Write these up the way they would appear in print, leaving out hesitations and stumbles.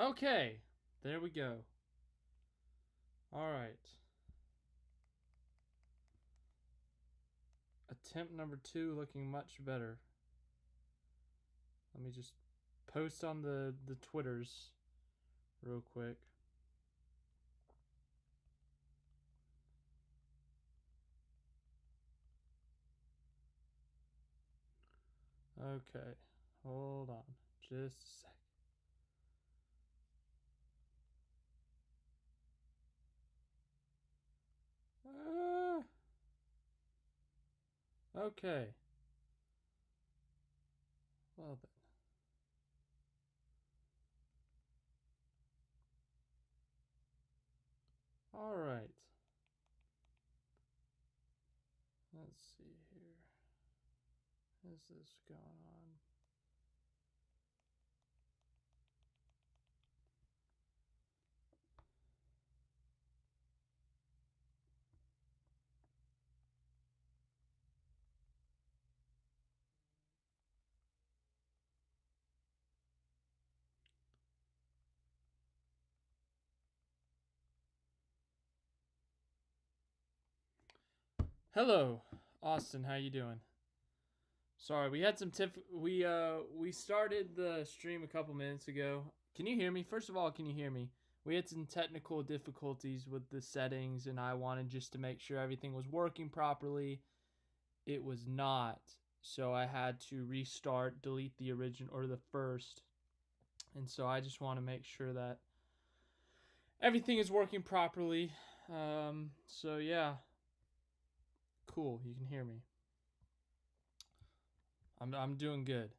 Okay, there we go. All right. Attempt number 2 looking much better. Let me just post on the Twitters real quick. Okay, hold on just a sec. Okay. Well then. All right. Let's see here. Is this going on? Hello, Austin. How you doing? Sorry, we had some we started the stream a couple minutes ago. Can you hear me? First of all, can you hear me? We had some technical difficulties with the settings, and I wanted just to make sure everything was working properly. It was not, so I had to restart, delete the original or the first, and so I just want to make sure that everything is working properly. So yeah, cool. You can hear me. I'm doing good.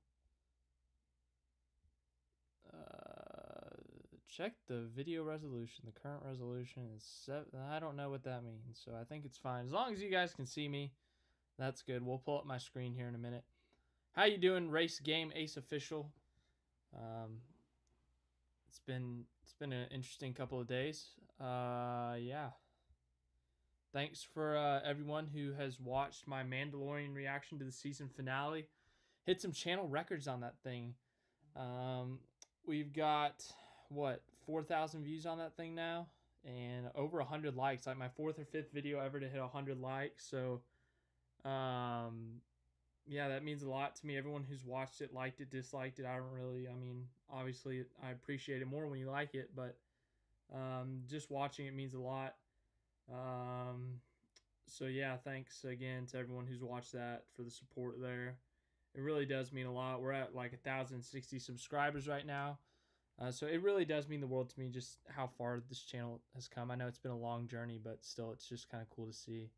Check the video resolution. The current resolution is 7. I don't know what that means, so I think it's fine. As long as you guys can see me, that's good. We'll pull up my screen here in a minute. How you doing, Race Game Ace Official? It's been an interesting couple of days. Yeah. Thanks for everyone who has watched my Mandalorian reaction to the season finale. Hit some channel records on that thing. We've got 4,000 views on that thing now, and over 100 likes. Like my 4th or 5th video ever to hit 100 likes. So, yeah, that means a lot to me. Everyone who's watched it, liked it, disliked it. I don't really. I mean, obviously, I appreciate it more when you like it, but just watching it means a lot. So yeah, thanks again to everyone who's watched that for the support there. It really does mean a lot. We're at like 1,060 subscribers right now. So it really does mean the world to me just how far this channel has come. I know it's been a long journey, but still it's just kind of cool to see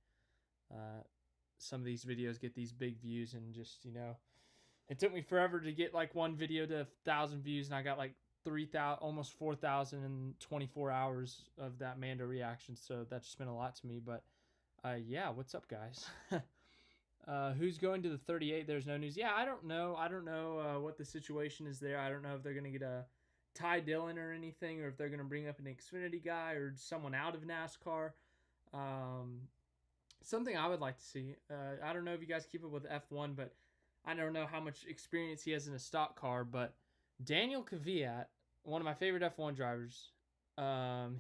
some of these videos get these big views, and just, it took me forever to get like one video to 1,000 views, and I got like 3,000, almost 4,000 in 24 hours of that Mando reaction. So that's just meant a lot to me. But yeah, what's up, guys? Who's going to the 38? There's no news. Yeah, I don't know. I don't know what the situation is there. I don't know if they're going to get a Ty Dillon or anything, or if they're going to bring up an Xfinity guy or someone out of NASCAR. Something I would like to see. I don't know if you guys keep up with F1, but I don't know how much experience he has in a stock car. But Daniel Kvyat, one of my favorite F1 drivers,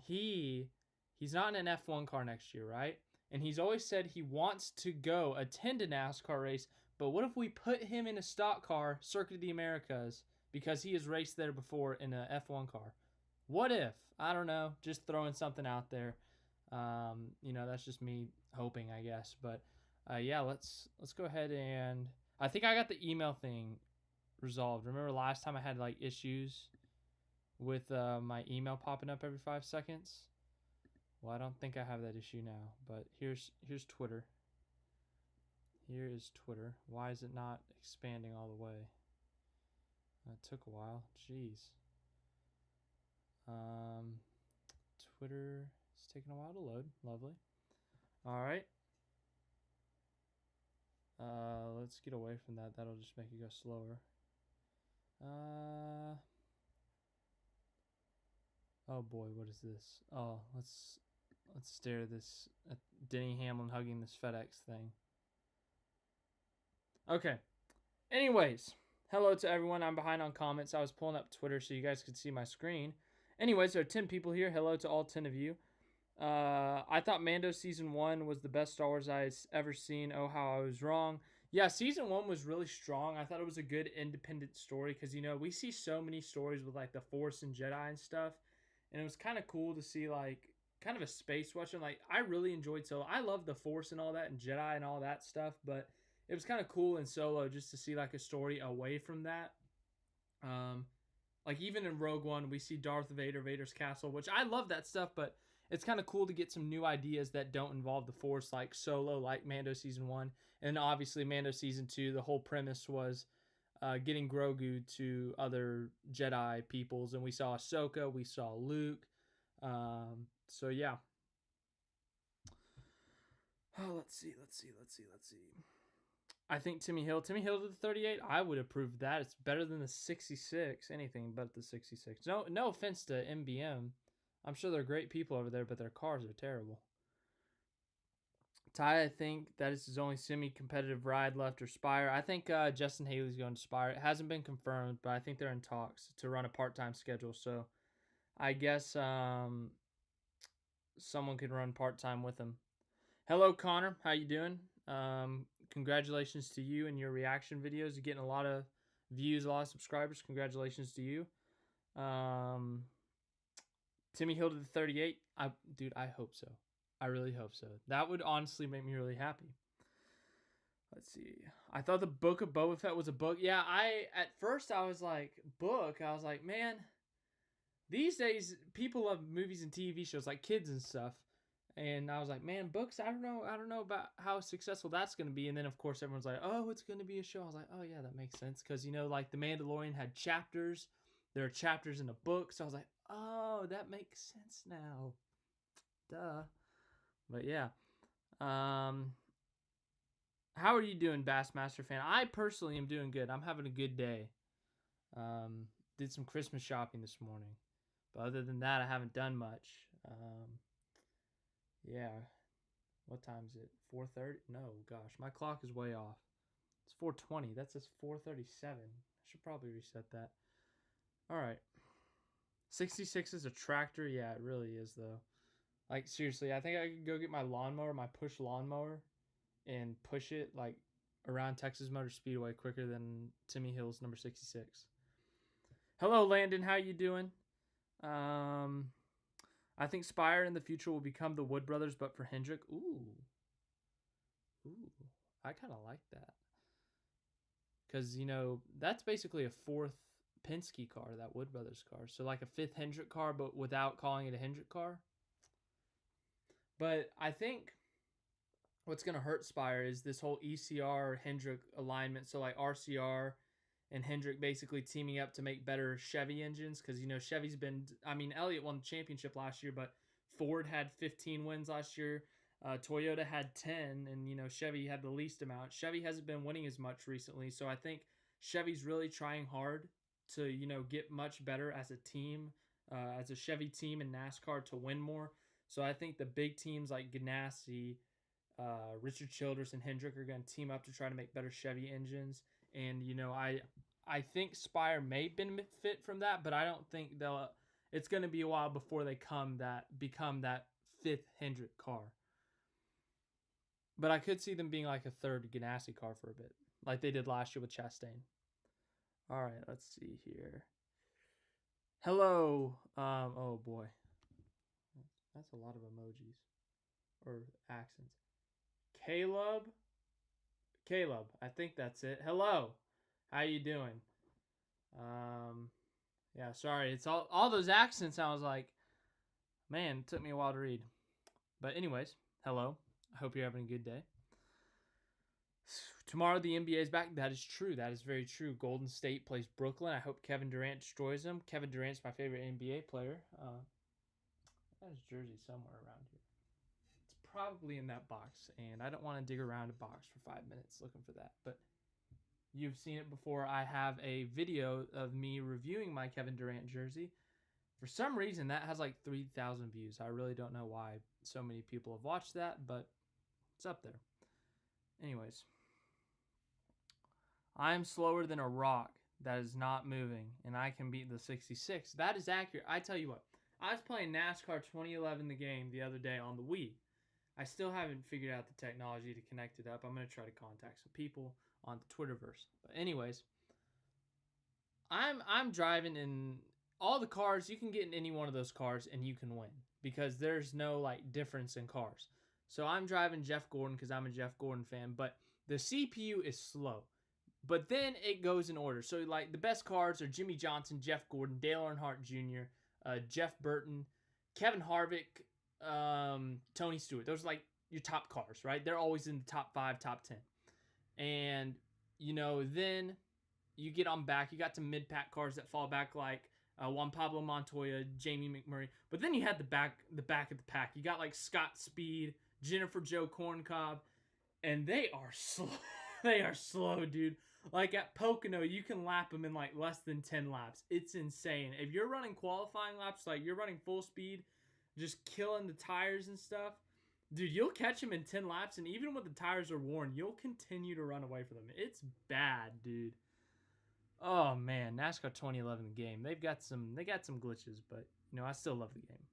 he's not in an F1 car next year, right? And he's always said he wants to go attend a NASCAR race, but what if we put him in a stock car, Circuit of the Americas, because he has raced there before in a F1 car? What if? I don't know. Just throwing something out there. That's just me hoping, I guess. But yeah, let's go ahead, and I think I got the email thing resolved. Remember last time I had like issues with my email popping up every 5 seconds? Well, I don't think I have that issue now, but here's Twitter. Here is Twitter. Why is it not expanding all the way? That took a while. Jeez. Twitter is taking a while to load. Lovely. All right. Let's get away from that. That'll just make it go slower. Oh boy, what is this? Oh, let's stare at this, at Denny Hamlin hugging this FedEx thing. Okay. Anyways, hello to everyone. I'm behind on comments. I was pulling up Twitter so you guys could see my screen. Anyways, there are 10 people here. Hello to all 10 of you. I thought Mando Season 1 was the best Star Wars I've ever seen. Oh, how I was wrong. Yeah, Season 1 was really strong. I thought it was a good independent story because, we see so many stories with, like, the Force and Jedi and stuff. And it was kind of cool to see, like, kind of a space western. Like, I really enjoyed Solo. I love the Force and all that and Jedi and all that stuff, but it was kind of cool in Solo just to see, like, a story away from that. Like, even in Rogue One, we see Darth Vader, Vader's castle, which I love that stuff, but it's kind of cool to get some new ideas that don't involve the Force, like Solo, like Mando Season 1. And obviously, Mando Season 2, the whole premise was getting Grogu to other Jedi peoples. And we saw Ahsoka, we saw Luke. So, yeah. Oh, let's see. I think Timmy Hill to the 38, I would approve that. It's better than the 66. Anything but the 66. No offense to MBM. I'm sure they're great people over there, but their cars are terrible. Ty, I think that is his only semi-competitive ride left, or Spire. I think Justin Haley's going to Spire. It hasn't been confirmed, but I think they're in talks to run a part-time schedule. So I guess someone could run part-time with him. Hello, Connor. How you doing? Congratulations to you and your reaction videos. You're getting a lot of views, a lot of subscribers. Congratulations to you. Timmy Hill to the 38. Dude, I hope so. I really hope so. That would honestly make me really happy. Let's see. I thought the Book of Boba Fett was a book. Yeah, at first I was like, book. I was like, man, these days people love movies and TV shows, like kids and stuff. And I was like, man, books, I don't know about how successful that's going to be. And then, of course, everyone's like, oh, it's going to be a show. I was like, oh, yeah, that makes sense. Because, like The Mandalorian had chapters. There are chapters in a book. So I was like, oh, that makes sense now. Duh. But, yeah. How are you doing, Bassmaster fan? I personally am doing good. I'm having a good day. Did some Christmas shopping this morning. But other than that, I haven't done much. Yeah. What time is it? 4:30? No, gosh. My clock is way off. It's 4:20. That says 4:37. I should probably reset that. All right. 66 is a tractor? Yeah, it really is, though. Like, seriously, I think I could go get my lawnmower, my push lawnmower, and push it, like, around Texas Motor Speedway quicker than Timmy Hill's number 66. Hello, Landon. How you doing? I think Spire in the future will become the Wood Brothers, but for Hendrick. Ooh. I kind of like that. Because, that's basically a fourth Penske car, that Wood Brothers car. So, like a fifth Hendrick car, but without calling it a Hendrick car. But I think what's going to hurt Spire is this whole ECR Hendrick alignment. So, like RCR and Hendrick basically teaming up to make better Chevy engines. Because, Chevy's been... Elliott won the championship last year, but Ford had 15 wins last year. Toyota had 10, and, Chevy had the least amount. Chevy hasn't been winning as much recently, so I think Chevy's really trying hard to, get much better as a team, as a Chevy team in NASCAR to win more. So I think the big teams like Ganassi, Richard Childress, and Hendrick are going to team up to try to make better Chevy engines. And, I think Spire may benefit from that, but I don't think it's going to be a while before they become that fifth Hendrick car. But I could see them being like a third Ganassi car for a bit, like they did last year with Chastain. All right, let's see here. Hello. Oh boy, that's a lot of emojis or accents. Caleb, I think that's it. Hello, how you doing? Yeah, sorry, it's all those accents. I was like, man, it took me a while to read. But anyways, hello. I hope you're having a good day. Tomorrow the NBA is back. That is true. That is very true. Golden State plays Brooklyn. I hope Kevin Durant destroys them. Kevin Durant's my favorite NBA player. I have his jersey somewhere around here. It's probably in that box, and I don't want to dig around a box for 5 minutes looking for that. But you've seen it before. I have a video of me reviewing my Kevin Durant jersey. For some reason, that has like 3,000 views. I really don't know why so many people have watched that, but it's up there. Anyways. I am slower than a rock that is not moving, and I can beat the 66. That is accurate. I tell you what. I was playing NASCAR 2011 the game the other day on the Wii. I still haven't figured out the technology to connect it up. I'm going to try to contact some people on the Twitterverse. But anyways, I'm driving in all the cars. You can get in any one of those cars and you can win because there's no like difference in cars. So I'm driving Jeff Gordon because I'm a Jeff Gordon fan, but the CPU is slow. But then it goes in order. So like the best cars are Jimmy Johnson, Jeff Gordon, Dale Earnhardt Jr., Jeff Burton, Kevin Harvick, Tony Stewart. Those are like your top cars, right? They're always in the top 5, top 10. And then you get on back. You got some mid-pack cars that fall back like Juan Pablo Montoya, Jamie McMurray. But then you had the back of the pack. You got like Scott Speed, Jennifer Jo Corncob, and they are slow. They are slow, dude. Like at Pocono, you can lap them in like less than 10 laps. It's insane. If you're running qualifying laps, like you're running full speed, just killing the tires and stuff, dude, you'll catch them in 10 laps, and even when the tires are worn, you'll continue to run away from them. It's bad, dude. Oh man, NASCAR 2011 game. They got some glitches, but I still love the game.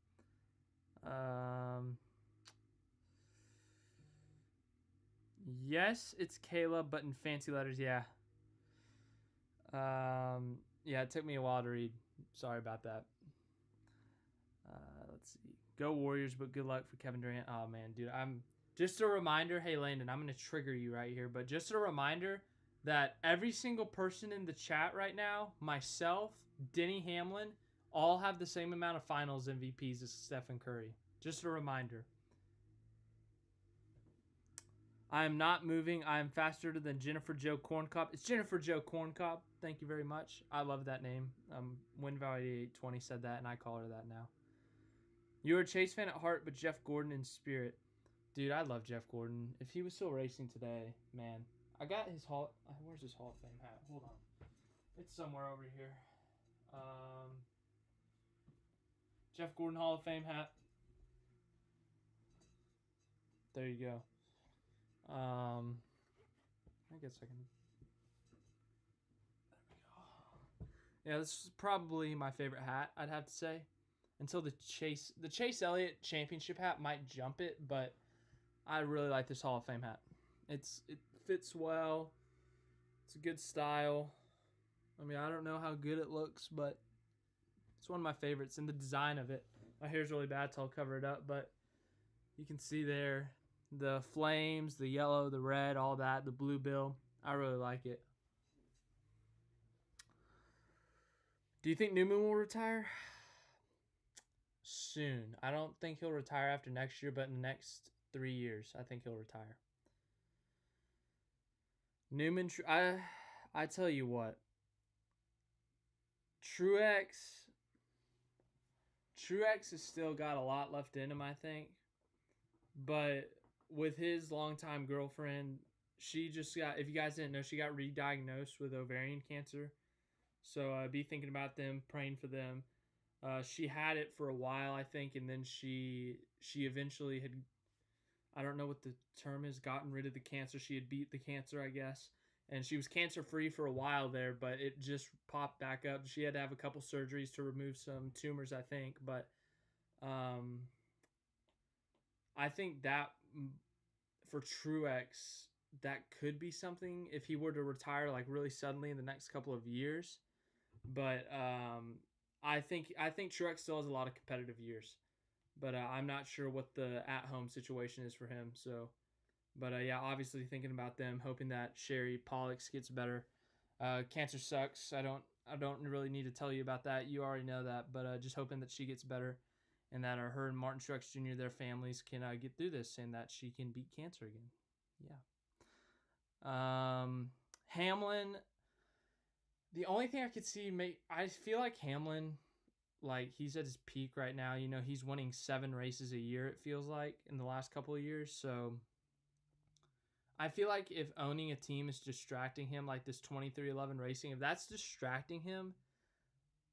Yes, it's Kayla, but in fancy letters, yeah. Yeah, it took me a while to read. Sorry about that. Let's see. Go Warriors, but good luck for Kevin Durant. Oh man, dude, just a reminder. Hey Landon, I'm gonna trigger you right here, but just a reminder that every single person in the chat right now, myself, Denny Hamlin, all have the same amount of finals MVPs as Stephen Curry. Just a reminder. I am not moving. I am faster than Jennifer Jo Corncob. It's Jennifer Jo Corncob. Thank you very much. I love that name. WinValue820 said that, and I call her that now. You're a Chase fan at heart, but Jeff Gordon in spirit. Dude, I love Jeff Gordon. If he was still racing today, man. I got his Hall... Where's his Hall of Fame hat? Hold on. It's somewhere over here. Jeff Gordon Hall of Fame hat. There you go. I guess I can... There we go. Yeah, this is probably my favorite hat, I'd have to say. Until the Chase Elliott championship hat might jump it, but I really like this Hall of Fame hat. It fits well. It's a good style. I mean, I don't know how good it looks, but it's one of my favorites. And the design of it. My hair's really bad, so I'll cover it up, but you can see there the flames, the yellow, the red, all that, the blue bill. I really like it. Do you think Newman will retire? Soon. I don't think he'll retire after next year, but in the next 3 years, I think he'll retire. Newman, I tell you what, Truex has still got a lot left in him, I think. But with his longtime girlfriend, she just got, if you guys didn't know, she got re-diagnosed with ovarian cancer. So be thinking about them, praying for them. She had it for a while, I think, and then she eventually had, I don't know what the term is, gotten rid of the cancer. She had beat the cancer, I guess. And she was cancer-free for a while there, but it just popped back up. She had to have a couple surgeries to remove some tumors, I think. But I think that for Truex, that could be something if he were to retire like really suddenly in the next couple of years. But I think Truex still has a lot of competitive years. But I'm not sure what the at-home situation is for him. So, but yeah, obviously thinking about them, hoping that Sherry Pollux gets better. Cancer sucks. I don't really need to tell you about that. You already know that. But just hoping that she gets better, and that her and Martin Truex Jr., their families, can get through this, and that she can beat cancer again. Yeah. Hamlin. The only thing I could see, I feel like Hamlin, like he's at his peak right now. You know, he's winning 7 races a year, it feels like, in the last couple of years. So I feel like if owning a team is distracting him, like this 2311 Racing, if that's distracting him,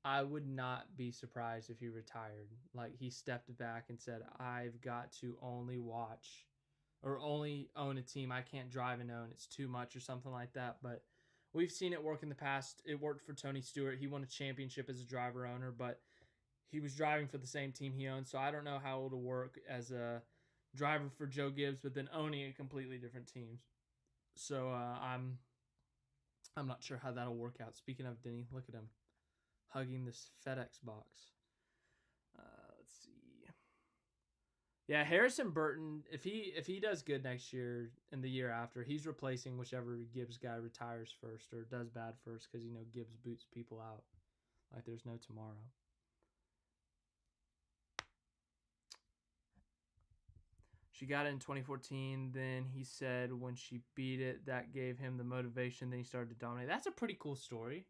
I would not be surprised if he retired. Like he stepped back and said, I've got to only watch or only own a team. I can't drive and own. It's too much or something like that. But we've seen it work in the past. It worked for Tony Stewart. He won a championship as a driver owner, but he was driving for the same team he owns. So I don't know how it'll work as a driver for Joe Gibbs, but then owning a completely different teams. So I'm not sure how that'll work out. Speaking of Denny, look at him hugging this FedEx box. Let's see. Yeah, Harrison Burton, if he does good next year and the year after, he's replacing whichever Gibbs guy retires first or does bad first, because Gibbs boots people out like there's no tomorrow. She got it in 2014. Then he said when she beat it, that gave him the motivation. Then he started to dominate. That's a pretty cool story.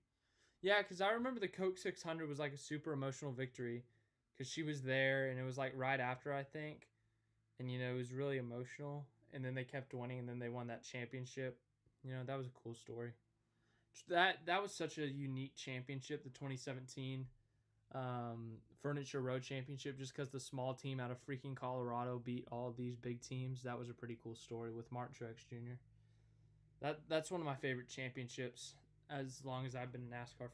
Yeah, because I remember the Coke 600 was like a super emotional victory because she was there and it was like right after, I think. And, it was really emotional. And then they kept winning and then they won that championship. That was a cool story. That was such a unique championship, the 2017 Furniture Road Championship, just because the small team out of freaking Colorado beat all of these big teams. That was a pretty cool story with Martin Truex Jr. That's one of my favorite championships as long as I've been a NASCAR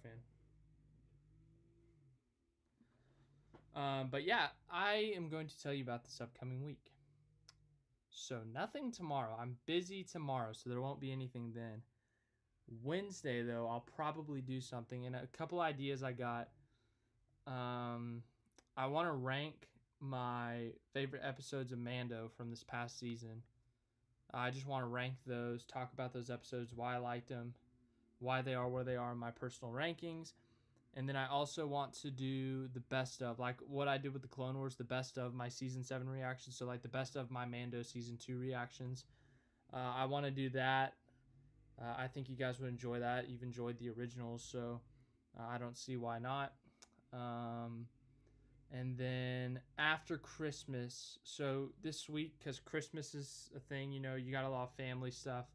fan. But yeah, I am going to tell you about this upcoming week. So nothing tomorrow. I'm busy tomorrow, so there won't be anything then. Wednesday, though, I'll probably do something. And a couple ideas I got. I want to rank my favorite episodes of Mando from this past season. I just want to rank those, talk about those episodes, why I liked them, why they are where they are in my personal rankings. And then I also want to do the best of, like what I did with the Clone Wars, the best of my Season 7 reactions. So like the best of my Mando Season 2 reactions. I want to do that. I think you guys would enjoy that. You've enjoyed the originals, so I don't see why not. And then after Christmas, so this week, because Christmas is a thing, you got a lot of family stuff.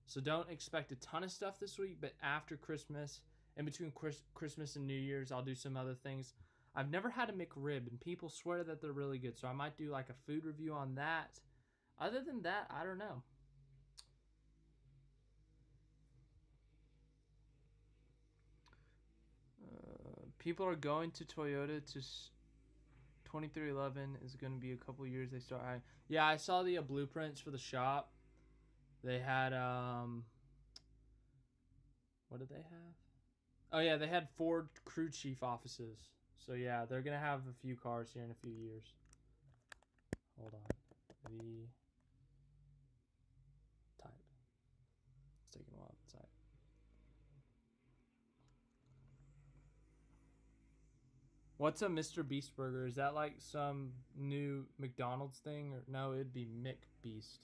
So don't expect a ton of stuff this week, but after Christmas, in between Christmas and New Year's, I'll do some other things. I've never had a McRib, and people swear that they're really good, so I might do like a food review on that. Other than that, I don't know. People are going to Toyota to 2311 is going to be a couple years they start. Yeah, I saw the blueprints for the shop. They had what did they have? Oh yeah, they had Ford crew chief offices. So yeah, they're gonna have a few cars here in a few years. Hold on, the type. It's taking a while to type. What's a Mr. Beast burger? Is that like some new McDonald's thing? Or no, it'd be McBeast.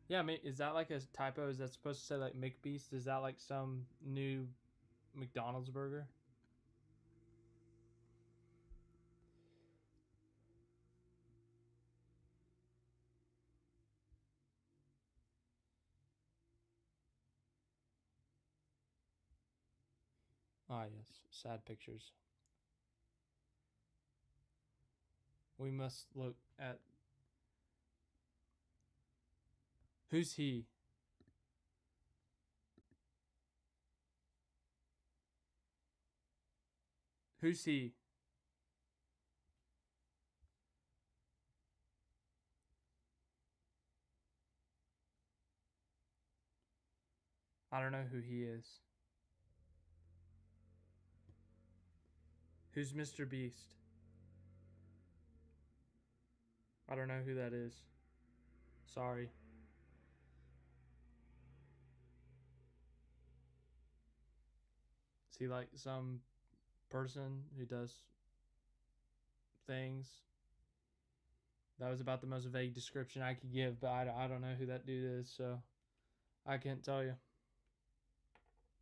Yeah, is that like a typo? Is that supposed to say like McBeast? Is that like some new McDonald's burger? Ah, yes. Sad pictures. We must look at... Who's he? Who's he? I don't know who he is. Who's Mr. Beast? I don't know who that is. Sorry. Is he like some person who does things? That was about the most vague description I could give, but I don't know who that dude is, so I can't tell you.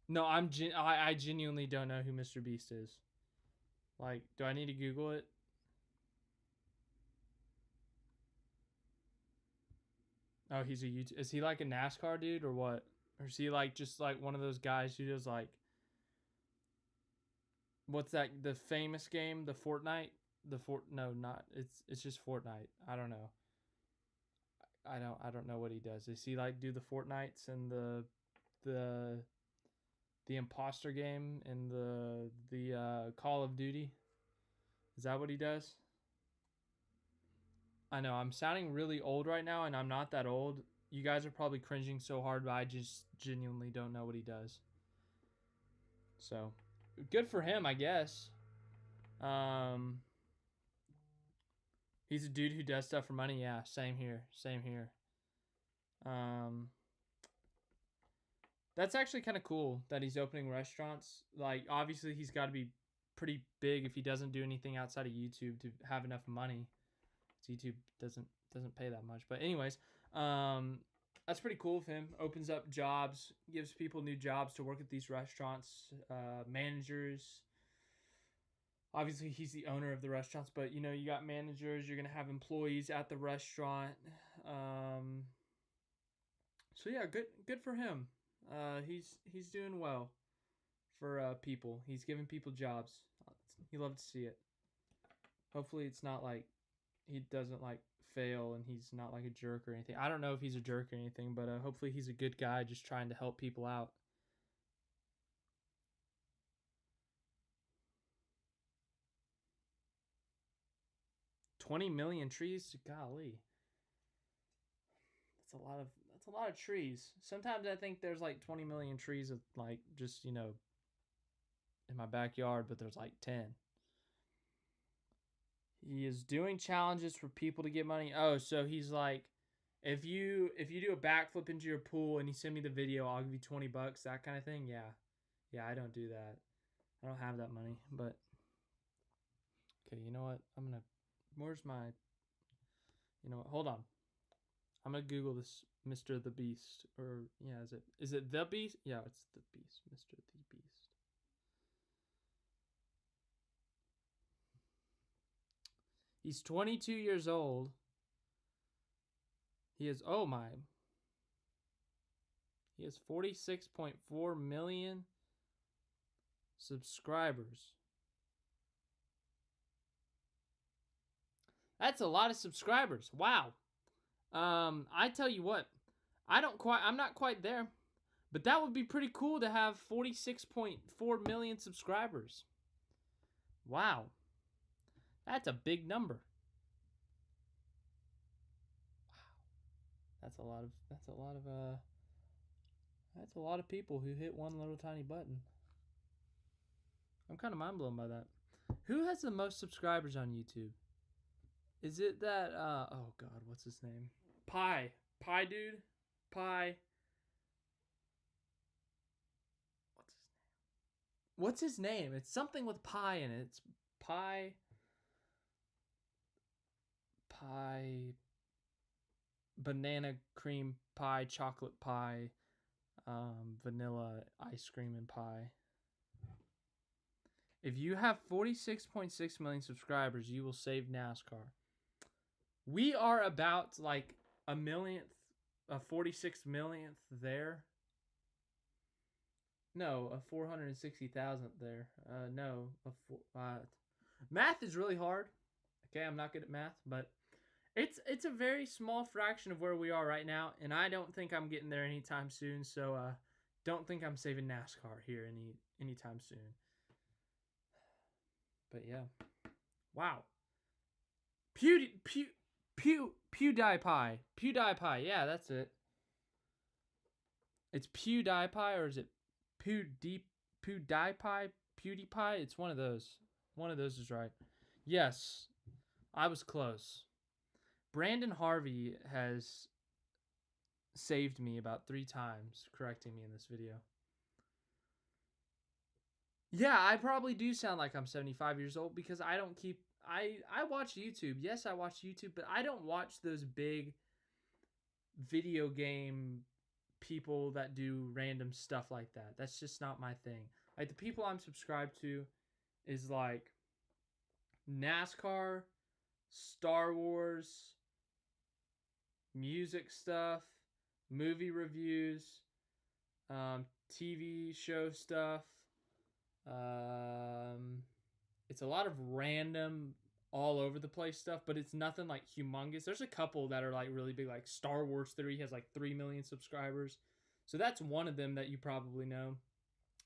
No, I genuinely don't know who Mr. Beast is. Like, do I need to Google it? Oh, he's a YouTube. Is he like a NASCAR dude or what? Or is he like just like one of those guys who does like, what's that? The famous game, the Fortnite. No, not it's just Fortnite. I don't know. I don't know what he does. Does he like do the Fortnites and the the imposter game in the Call of Duty. Is that what he does? I know I'm sounding really old right now, and I'm not that old. You guys are probably cringing so hard, but I just genuinely don't know what he does. So, good for him, I guess. He's a dude who does stuff for money. Yeah, same here. Same here. That's actually kind of cool that he's opening restaurants. Like, obviously, he's got to be pretty big if he doesn't do anything outside of YouTube to have enough money. YouTube doesn't pay that much. But anyways, that's pretty cool of him. Opens up jobs, gives people new jobs to work at these restaurants, managers. Obviously, he's the owner of the restaurants, but you know, you got managers. You're gonna have employees at the restaurant. So yeah, good for him. He's doing well for people. He's giving people jobs. You love to see it. Hopefully, it's not like he doesn't like fail and he's not like a jerk or anything. I don't know if he's a jerk or anything, but hopefully he's a good guy just trying to help people out. $20 million trees, golly, that's a lot of trees. Sometimes I think there's like 20 million trees of like just, you know, in my backyard, but there's like 10. He is doing challenges for people to get money. Oh, so he's like, if you do a backflip into your pool and you send me the video, I'll give you $20, that kind of thing. Yeah, I don't do that. I don't have that money, but okay, you know what? Where's my, you know what? Hold on. I'm gonna Google this Mr. the Beast, or yeah, is it the Beast? Yeah, it's the Beast, Mr. the Beast. He's 22 years old. He has, oh my. He has 46.4 million subscribers. That's a lot of subscribers. Wow. I tell you what, I'm not quite there, but that would be pretty cool to have 46.4 million subscribers. Wow. That's a big number. Wow. That's a lot of people who hit one little tiny button. I'm kind of mind blown by that. Who has the most subscribers on YouTube? Is it that oh god, what's his name? Pie dude? Pie. What's his name? It's something with pie in it. It's pie, banana cream pie, chocolate pie, vanilla ice cream and pie. If you have 46.6 million subscribers, you will save NASCAR. We are about like a 46 millionth there. No, a 460,000th there. No, math is really hard. Okay, I'm not good at math, but it's a very small fraction of where we are right now, and I don't think I'm getting there anytime soon. So don't think I'm saving NASCAR here anytime soon. But yeah, wow. PewDiePie. Yeah, that's it. It's PewDiePie, or is it PewDiePie? PewDiePie? It's one of those. One of those is right. Yes, I was close. Brandon Harvey has saved me about 3 times, correcting me in this video. Yeah, I probably do sound like I'm 75 years old because I don't keep... I watch YouTube. Yes, I watch YouTube, but I don't watch those big video game people that do random stuff like that. That's just not my thing. Like, the people I'm subscribed to is like NASCAR, Star Wars, music stuff, movie reviews, TV show stuff. It's a lot of random, all over the place stuff, but it's nothing like humongous. There's a couple that are like really big, like Star Wars Theory has like 3 million subscribers. So that's one of them that you probably know.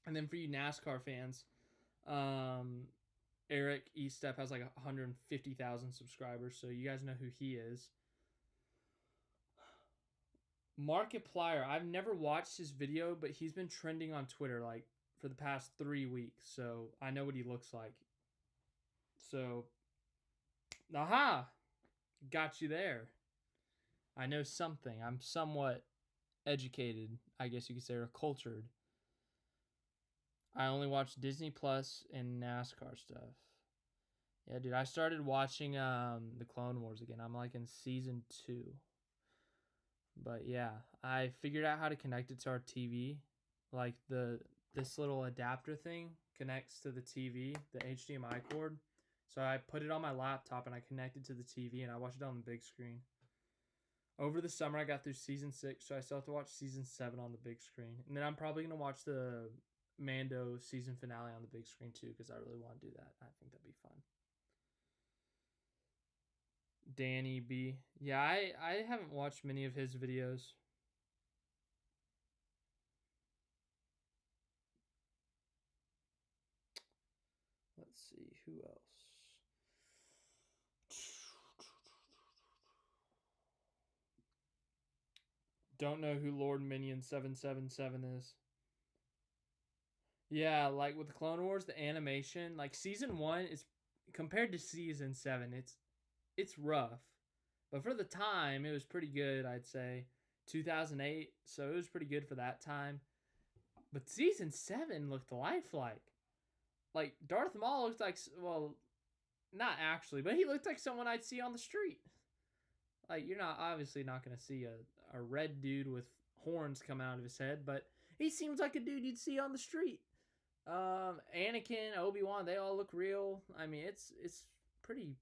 And then for you NASCAR fans, um, Eric Estep has like 150,000 subscribers, so you guys know who he is. Markiplier, I've never watched his video, but he's been trending on Twitter like for the past 3 weeks, so I know what he looks like. So, aha, got you there. I know something. I'm somewhat educated, I guess you could say, or cultured. I only watch Disney Plus and NASCAR stuff. Yeah, dude, I started watching the Clone Wars again. I'm like in season 2. But yeah, I figured out how to connect it to our TV. Like this little adapter thing connects to the TV, the HDMI cord. So I put it on my laptop and I connected to the TV and I watched it on the big screen. Over the summer, I got through season 6, so I still have to watch season 7 on the big screen. And then I'm probably going to watch the Mando season finale on the big screen too, because I really want to do that. I think that'd be fun. Danny B. Yeah, I haven't watched many of his videos. Let's see, who else? Don't know who Lord Minion 777 is. Yeah, like with the Clone Wars, the animation, like season 1 is compared to season 7, it's rough. But for the time, it was pretty good, I'd say. 2008, so it was pretty good for that time. But season 7 looked lifelike. Like Darth Maul looked like, well, not actually, but he looked like someone I'd see on the street. Like you're not obviously not going to see a red dude with horns coming out of his head, but he seems like a dude you'd see on the street. Anakin, Obi-Wan, they all look real. I mean, it's pretty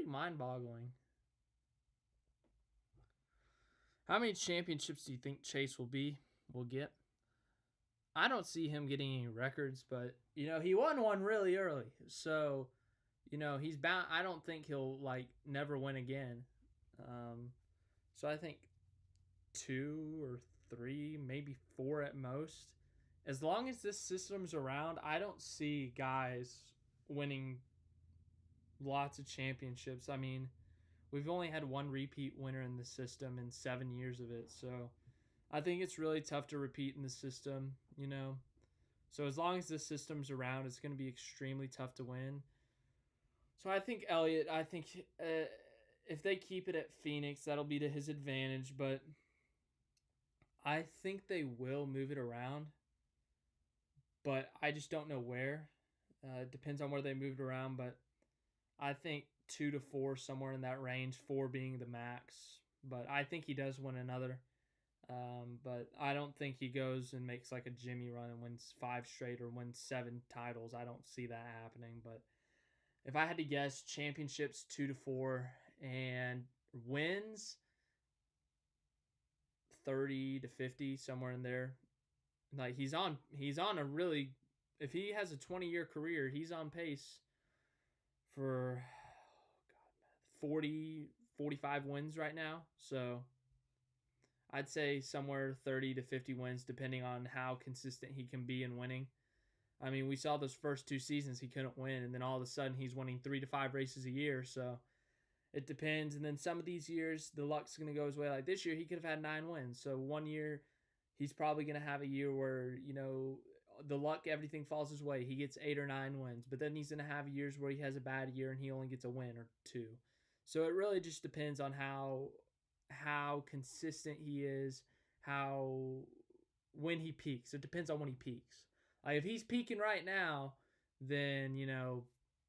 mind-boggling. How many championships do you think Chase will get? I don't see him getting any records, but he won one really early. So, he's bound. I don't think he'll like never win again. So I think 2 or 3, maybe 4 at most. As long as this system's around, I don't see guys winning lots of championships. I mean, we've only had one repeat winner in the system in 7 years of it. So I think it's really tough to repeat in the system, So as long as this system's around, it's going to be extremely tough to win. So I think Elliott, if they keep it at Phoenix, that'll be to his advantage. But I think they will move it around. But I just don't know where. It depends on where they moved around. But I think 2 to 4, somewhere in that range, 4 being the max. But I think he does win another. But I don't think he goes and makes like a Jimmy run and wins 5 straight or wins 7 titles. I don't see that happening. But if I had to guess, championships 2 to 4 and wins 30 to 50, somewhere in there. Like he's on a really, if he has a 20-year career, he's on pace for 40, 45 wins right now. So I'd say somewhere 30 to 50 wins, depending on how consistent he can be in winning. I mean, we saw those first 2 seasons he couldn't win, and then all of a sudden he's winning 3 to 5 races a year. So it depends. And then some of these years, the luck's going to go his way. Like this year, he could have had 9 wins. So one year, he's probably going to have a year where, the luck, everything falls his way. He gets 8 or 9 wins. But then he's going to have years where he has a bad year and he only gets a win or 2. So it really just depends on how consistent he is, when he peaks. It depends on when he peaks. Like if he's peaking right now, then,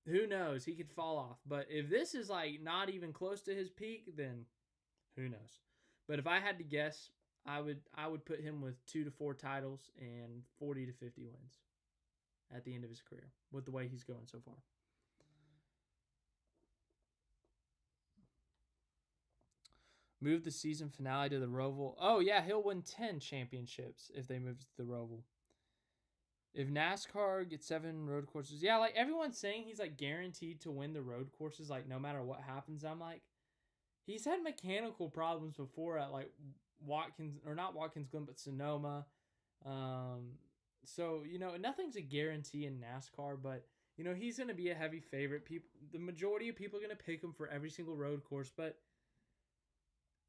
who knows? He could fall off. But if this is like not even close to his peak, then who knows? But if I had to guess, I would put him with 2 to 4 titles and 40 to 50 wins at the end of his career with the way he's going so far. Move the season finale to the Roval. Oh, yeah, he'll win 10 championships if they move to the Roval. If NASCAR gets 7 road courses. Yeah, like everyone's saying he's like guaranteed to win the road courses like no matter what happens. I'm like, he's had mechanical problems before at like Watkins, or not Watkins Glen, but Sonoma. So, nothing's a guarantee in NASCAR, but he's going to be a heavy favorite. The majority of people are going to pick him for every single road course, but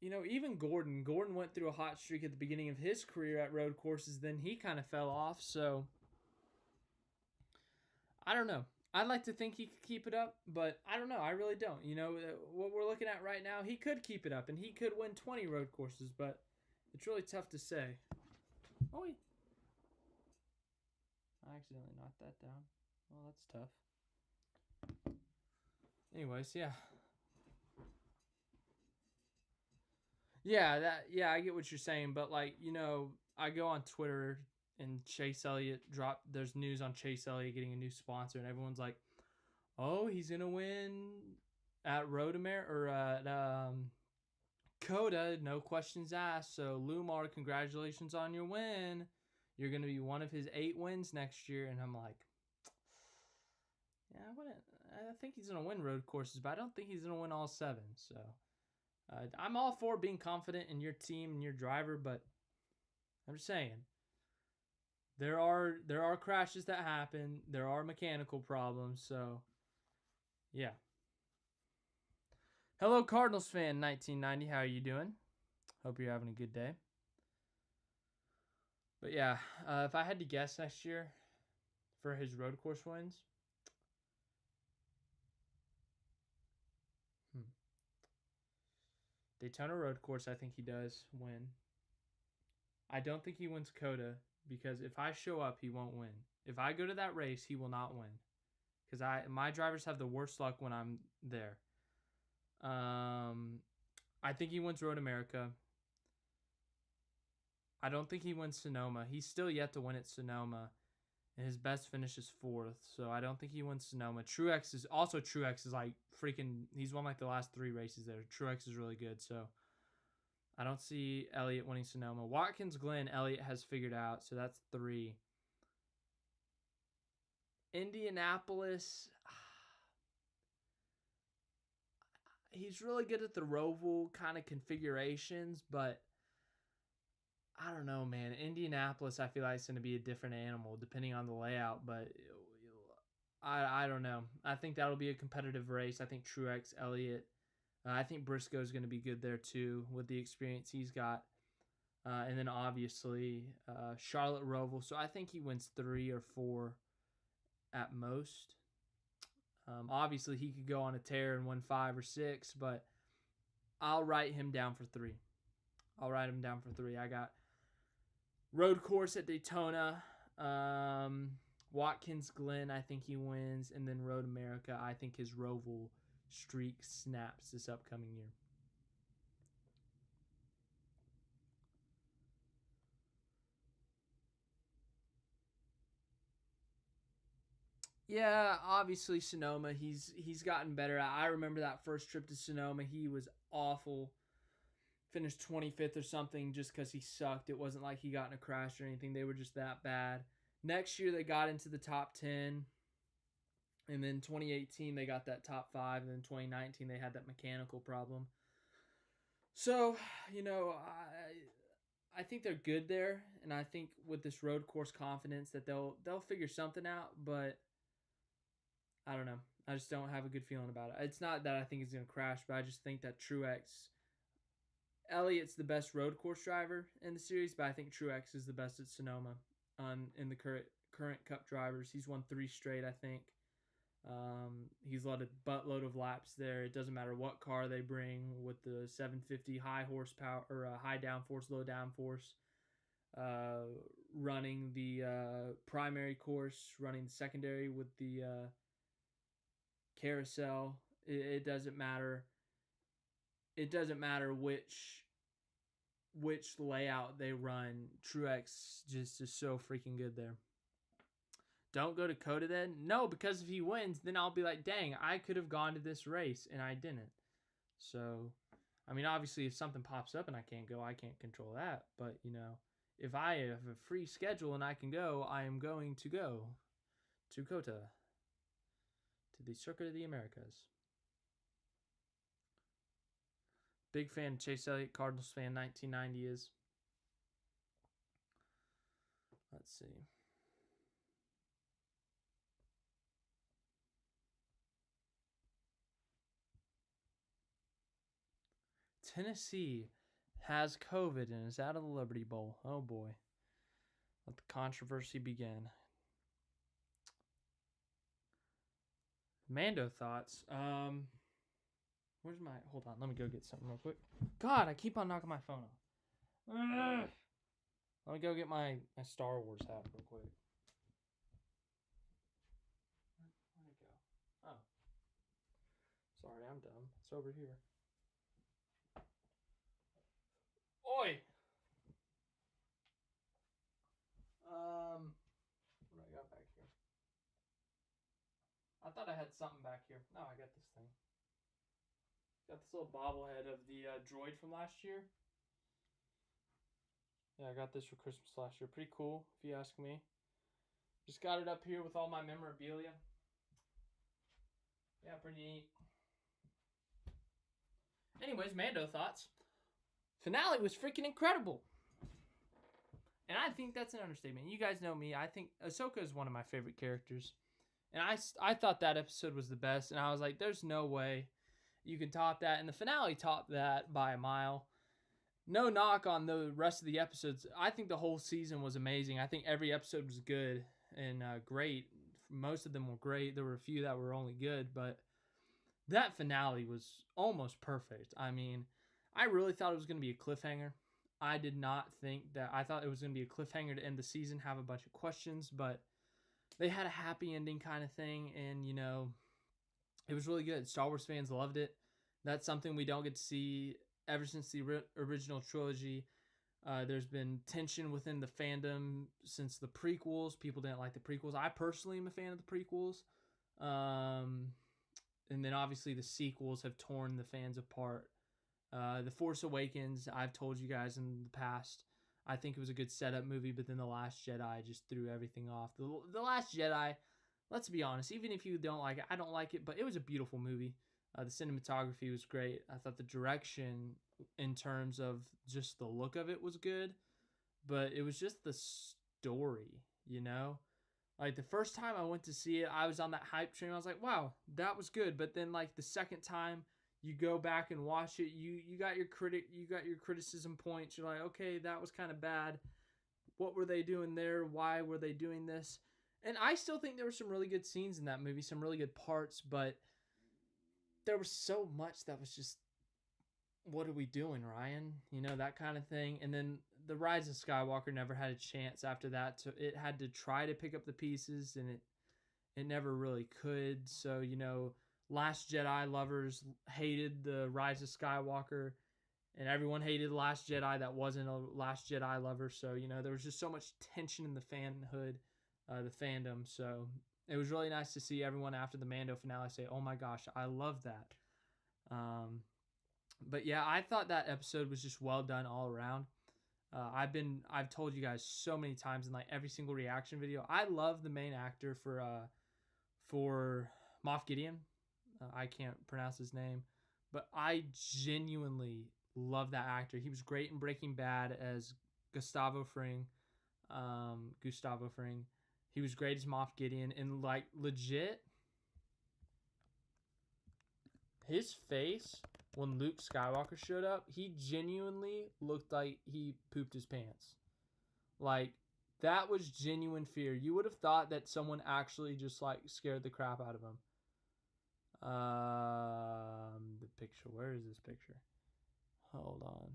even Gordon went through a hot streak at the beginning of his career at road courses, then he kind of fell off. So I don't know. I'd like to think he could keep it up, but I don't know. I really don't. What we're looking at right now, he could keep it up and he could win 20 road courses, but it's really tough to say. Oh, wait. I accidentally knocked that down. Well, that's tough. Anyways, yeah. Yeah, I get what you're saying, but I go on Twitter and Chase Elliott there's news on Chase Elliott getting a new sponsor, and everyone's like, "Oh, he's gonna win at Road America or at Coda, no questions asked." So Lumar, congratulations on your win. You're gonna be one of his 8 wins next year, and I'm like, yeah, I think he's gonna win road courses, but I don't think he's gonna win all 7. So I'm all for being confident in your team and your driver, but I'm just saying there are crashes that happen. There are mechanical problems. So yeah. Hello, Cardinals fan 1990. How are you doing? Hope you're having a good day. But yeah, if I had to guess next year for his road course wins, Daytona road course, I think he does win. I don't think he wins Coda because if I show up, he won't win. If I go to that race, he will not win because my drivers have the worst luck when I'm there. I think he wins Road America. I don't think he wins Sonoma. He's still yet to win at Sonoma, and his best finish is 4th. So I don't think he wins Sonoma. Truex is like freaking. He's won like the last 3 races there. Truex is really good. So I don't see Elliott winning Sonoma. Watkins Glen, Elliott has figured out. So that's 3. Indianapolis. He's really good at the Roval kind of configurations, but I don't know, man. Indianapolis, I feel like it's going to be a different animal depending on the layout, but I don't know. I think that'll be a competitive race. I think Truex, Elliott. I think Briscoe's going to be good there too with the experience he's got. And then obviously Charlotte Roval. So I think he wins 3 or 4 at most. Obviously, he could go on a tear and win 5 or 6, but I'll write him down for 3. I got road course at Daytona. Watkins Glen, I think he wins. And then Road America, I think his Roval streak snaps this upcoming year. Yeah, obviously Sonoma. He's gotten better. I remember that first trip to Sonoma. He was awful. Finished 25th or something just because he sucked. It wasn't like he got in a crash or anything. They were just that bad. Next year they got into the top 10. And then 2018 they got that top 5. And then 2019 they had that mechanical problem. So, I think they're good there. And I think with this road course confidence that they'll figure something out. But I don't know. I just don't have a good feeling about it. It's not that I think he's going to crash, but I just think that Elliott's the best road course driver in the series, but I think Truex is the best at Sonoma in the current Cup drivers. He's won 3 straight, I think. He's led a buttload of laps there. It doesn't matter what car they bring with the 750 high horsepower or high downforce, low downforce. Running the primary course, running the secondary with the carousel. It doesn't matter. It doesn't matter which layout they run. Truex just is so freaking good there. Don't go to Coda then? No, because if he wins, then I'll be like, dang, I could have gone to this race and I didn't. So, I mean, obviously, if something pops up and I can't go, I can't control that. But, if I have a free schedule and I can go, I am going to go to Coda, to the Circuit of the Americas. Big fan, Chase Elliott, Cardinals fan, 1990 is. Let's see. Tennessee has COVID and is out of the Liberty Bowl. Oh boy. Let the controversy begin. Mando thoughts. Where's my... Hold on. Let me go get something real quick. God, I keep on knocking my phone off. Ugh. Let me go get my Star Wars hat real quick. Where'd it go? Oh. Sorry, I'm dumb. It's over here. Oi! What do I got back here? I thought I had something back here. No, I got this thing. Got this little bobblehead of the droid from last year. Yeah, I got this for Christmas last year. Pretty cool, if you ask me. Just got it up here with all my memorabilia. Yeah, pretty neat. Anyways, Mando thoughts. Finale was freaking incredible. And I think that's an understatement. You guys know me. I think Ahsoka is one of my favorite characters. And I thought that episode was the best. And I was like, there's no way you can top that. And the finale topped that by a mile. No knock on the rest of the episodes. I think the whole season was amazing. I think every episode was good and great. Most of them were great. There were a few that were only good. But that finale was almost perfect. I mean, I really thought it was going to be a cliffhanger. I did not think that. I thought it was going to be a cliffhanger to end the season, have a bunch of questions, but they had a happy ending kind of thing, and, you know, it was really good. Star Wars fans loved it. That's something we don't get to see ever since the original trilogy. There's been tension within the fandom since the prequels. People didn't like the prequels. I personally am a fan of the prequels. And then obviously the sequels have torn the fans apart. The Force Awakens, I've told you guys in the past, I think it was a good setup movie, but then The Last Jedi just threw everything off. The Last Jedi, let's be honest, even if you don't like it, I don't like it, but it was a beautiful movie. The cinematography was great. I thought the direction in terms of just the look of it was good, but it was just the story, you know? Like, the first time I went to see it, I was on that hype train. I was like, wow, that was good. But then, like, the second time you go back and watch it, you got your criticism points. You're like, okay, that was kind of bad. What were they doing there? Why were they doing this? And I still think there were some really good scenes in that movie, some really good parts, but there was so much that was just, what are we doing, Ryan? You know, that kind of thing. And then The Rise of Skywalker never had a chance after that. So it had to try to pick up the pieces, and it never really could. So, you know, Last Jedi lovers hated The Rise of Skywalker, and everyone hated The Last Jedi that wasn't a Last Jedi lover. So, you know, there was just so much tension in the fanhood, the fandom. So it was really nice to see everyone after the Mando finale say, oh my gosh, I love that. But yeah, I thought that episode was just well done all around. I've told you guys so many times in like every single reaction video, I love the main actor for Moff Gideon. I can't pronounce his name, but I genuinely love that actor. He was great in Breaking Bad as Gustavo Fring. He was great as Moff Gideon, and like legit, his face when Luke Skywalker showed up, he genuinely looked like he pooped his pants. Like, that was genuine fear. You would have thought that someone actually just like scared the crap out of him. The picture. Where is this picture? Hold on.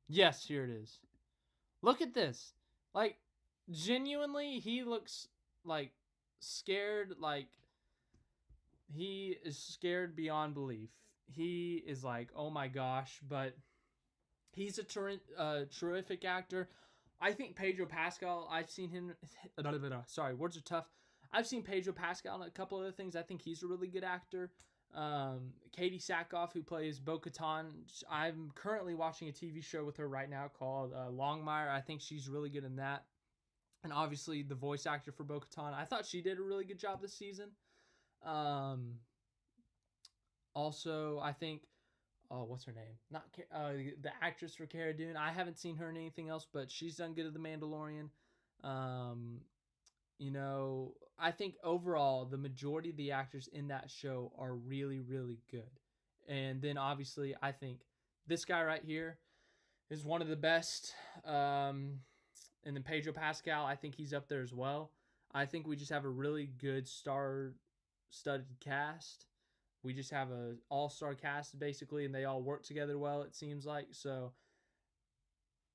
Yes, here it is. Look at this. Like, genuinely, he looks like scared. Like, he is scared beyond belief. He is like, oh my gosh, but he's a terrific actor. I think Pedro Pascal, I've seen him, sorry, words are tough. I've seen Pedro Pascal in a couple other things. I think he's a really good actor. Katie Sackoff, who plays Bo-Katan, I'm currently watching a TV show with her right now called Longmire. I think she's really good in that. And obviously the voice actor for Bo-Katan, I thought she did a really good job this season. Also, I think, what's her name? Not the actress for Cara Dune. I haven't seen her in anything else, but she's done good at The Mandalorian. You know, I think overall the majority of the actors in that show are really, really good. And then obviously, I think this guy right here is one of the best. And then Pedro Pascal, I think he's up there as well. I think we just have a really good star-studded cast. We just have a all-star cast basically, and they all work together well. It seems like so.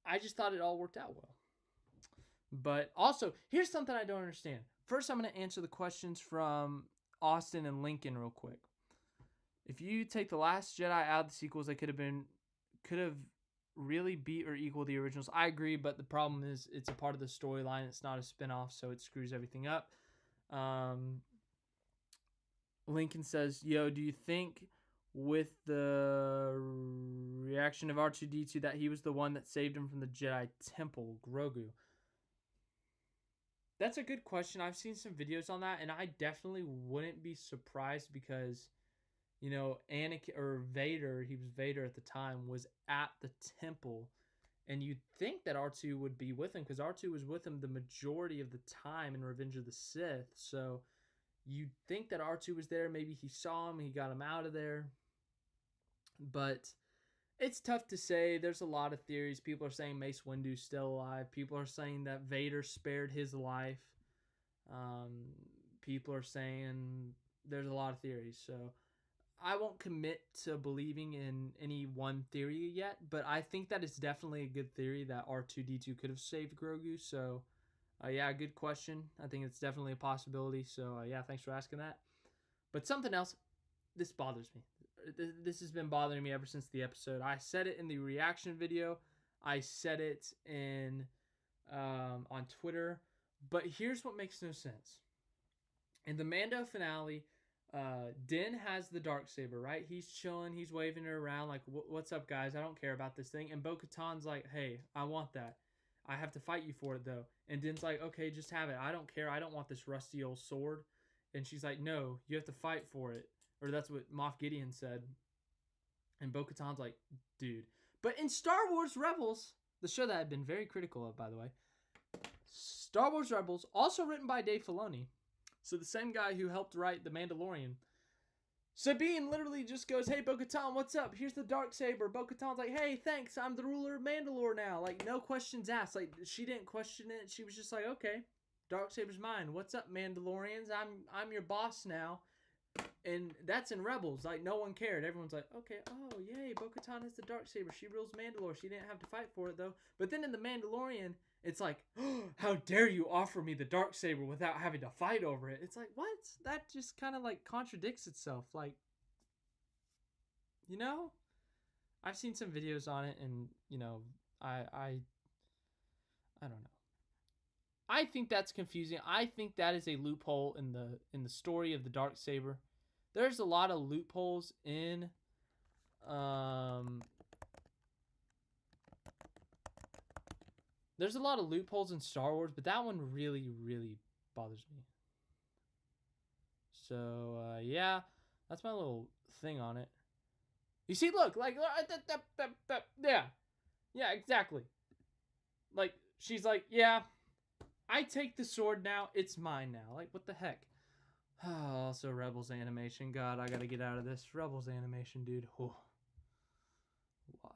I just thought it all worked out well. But also, here's something I don't understand. First, I'm going to answer the questions from Austin and Lincoln real quick. If you take the Last Jedi out of the sequels, they could have really beat or equal the originals. I agree, but the problem is it's a part of the storyline. It's not a spinoff, so it screws everything up. Lincoln says, "Yo, do you think with the reaction of R2-D2 that he was the one that saved him from the Jedi Temple, Grogu?" That's a good question. I've seen some videos on that, and I definitely wouldn't be surprised because, you know, Anakin or Vader, he was Vader at the time, was at the temple, and you'd think that R2 would be with him because R2 was with him the majority of the time in Revenge of the Sith. So you'd think that R2 was there. Maybe he saw him, he got him out of there. But it's tough to say. There's a lot of theories. People are saying Mace Windu's still alive. People are saying that Vader spared his life. People are saying there's a lot of theories. So I won't commit to believing in any one theory yet, but I think that it's definitely a good theory that R2-D2 could have saved Grogu. So, yeah, good question. I think it's definitely a possibility. So, yeah, thanks for asking that. But something else, this bothers me. This has been bothering me ever since the episode. I said it in the reaction video. I said it in on Twitter. But here's what makes no sense. In the Mando finale, Din has the Darksaber, right? He's chilling. He's waving it around like, what's up, guys? I don't care about this thing. And Bo-Katan's like, hey, I want that. I have to fight you for it, though. And Din's like, okay, just have it. I don't care. I don't want this rusty old sword. And she's like, no, you have to fight for it. Or that's what Moff Gideon said. And Bo-Katan's like, dude. But in Star Wars Rebels, the show that I've been very critical of, by the way, Star Wars Rebels, also written by Dave Filoni, so the same guy who helped write The Mandalorian, Sabine literally just goes, hey, Bo-Katan, what's up? Here's the Darksaber. Bo-Katan's like, hey, thanks. I'm the ruler of Mandalore now. Like, no questions asked. Like, she didn't question it. She was just like, okay, Darksaber's mine. What's up, Mandalorians? I'm your boss now. And that's in Rebels. Like, no one cared. Everyone's like, okay, oh, yay, Bo-Katan has the Darksaber. She rules Mandalore. She didn't have to fight for it, though. But then in The Mandalorian, it's like, oh, how dare you offer me the Darksaber without having to fight over it? It's like, what? That just kind of, like, contradicts itself. Like, you know? I've seen some videos on it, and, you know, I don't know. I think that's confusing. I think that is a loophole in the story of the Darksaber. There's a lot of loopholes in there's a lot of loopholes in Star Wars, but that one really, really bothers me. So, yeah, that's my little thing on it. You see, look, like, yeah. Yeah, exactly. Like, she's like, yeah, I take the sword now. It's mine now. Like, what the heck? Also, Rebels animation. God, I gotta get out of this. Rebels animation, dude. Oh. Why?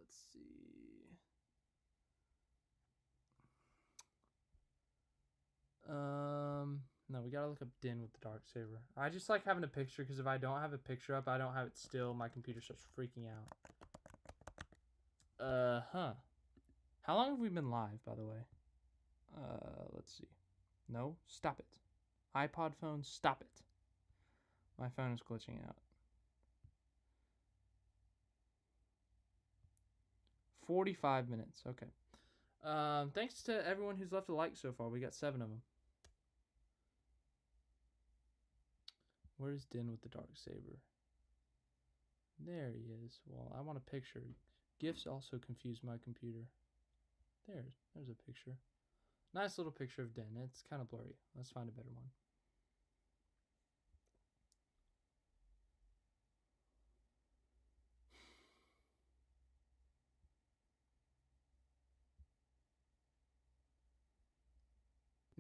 Let's see. No, we gotta look up Din with the Darksaber. I just like having a picture because if I don't have a picture up, I don't have it still, my computer starts freaking out. How long have we been live, by the way? Let's see. No, stop it. iPod phone, stop it. My phone is glitching out. 45 minutes, okay. Thanks to everyone who's left a like so far. We got 7 of them. Where's Din with the Darksaber? There he is. Well, I want a picture. GIFs also confuse my computer. There's a picture. Nice little picture of Din. It's kind of blurry. Let's find a better one.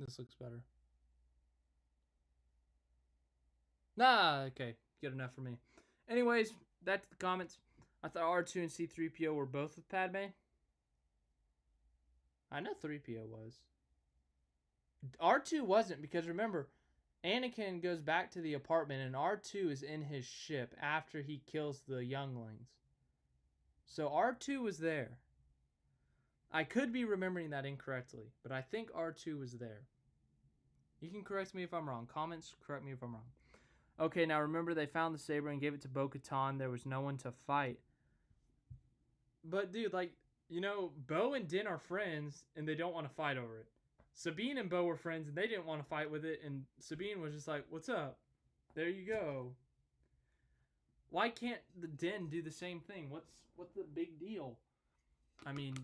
This looks better. Nah, okay. Good enough for me. Anyways, back to the comments. I thought R2 and C-3PO were both with Padme. I know 3PO was. R2 wasn't, because remember, Anakin goes back to the apartment and R2 is in his ship after he kills the younglings. So R2 was there. I could be remembering that incorrectly, but I think R2 was there. You can correct me if I'm wrong. Comments, correct me if I'm wrong. Okay, now remember they found the saber and gave it to Bo-Katan. There was no one to fight. But dude, like, you know, Bo and Din are friends and they don't want to fight over it. Sabine and Bo were friends and they didn't want to fight with it, and Sabine was just like, "What's up? There you go." Why can't the Din do the same thing? What's the big deal? I mean,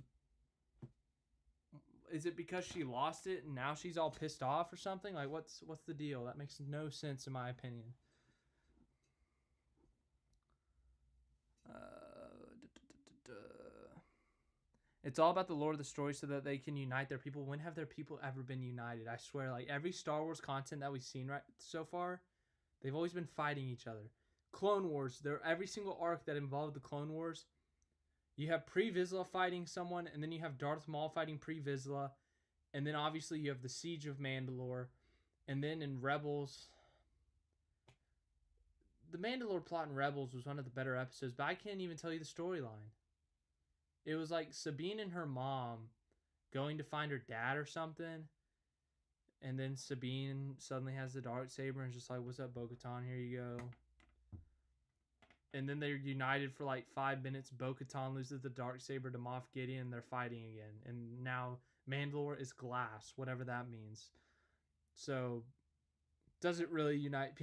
is it because she lost it and now she's all pissed off or something? Like, what's the deal? That makes no sense in my opinion. It's all about the lore of the story so that they can unite their people. When have their people ever been united? I swear, like, every Star Wars content that we've seen right so far, they've always been fighting each other. Clone Wars, every single arc that involved the Clone Wars, you have Pre-Vizsla fighting someone, and then you have Darth Maul fighting Pre-Vizsla, and then obviously you have the Siege of Mandalore, and then in Rebels, the Mandalore plot in Rebels was one of the better episodes, but I can't even tell you the storyline. It was like Sabine and her mom going to find her dad or something, and then Sabine suddenly has the Darksaber and is just like, "What's up, Bo-Katan? Here you go." And then they're united for like 5 minutes. Bo-Katan loses the Darksaber to Moff Gideon, and they're fighting again. And now Mandalore is glass, whatever that means. So, does it really unite